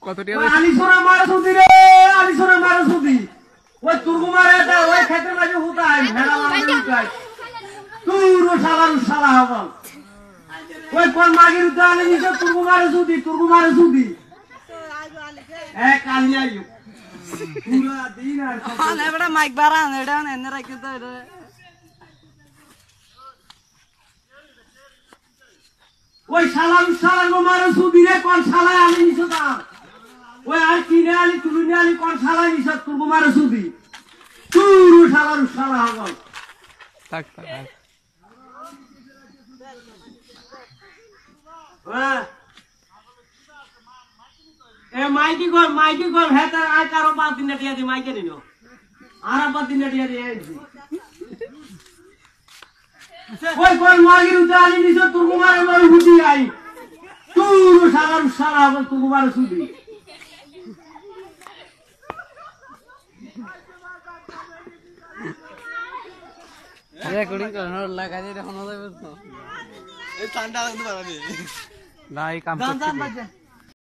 কত টাকা আলিসরা মারা সুদি রে আলিসরা মারা সুদি ওই তুরগু মারে এটা ওই ক্ষেতের মাঝে হুতাই ভেড়া মারতে উঠাই তুরো শালা হবল ওই কোন মাগির উঠালে নিছে তুরগু মারে সুদি এক কালি আইও পুরা দিন আর আনে বড় মাইক বারান এটা এনে রাখি তো এটা ওই শালা গো মারে সুদি রে কোন শালা আলি নিছে তা ওই আর কিনে আলি তুলুনি আলি কোন শালা নিছে তুরগু মারে সুদি তুরো শালা হবল থাক এ মাইকি কর হেতা আর কারো 5 দিন টিয়া দি মাইকে নিনো আর 5 দিন টিয়া দি আইছি ওই কোন মাগির উতালি নিছো তুরগু মারে লই হুদি আই তুরো শালা হবল তুরগু মারে সুদি রেকর্ডিং করানোর লাগা দিয়ে এখন যাবে তো না এই কাম করতে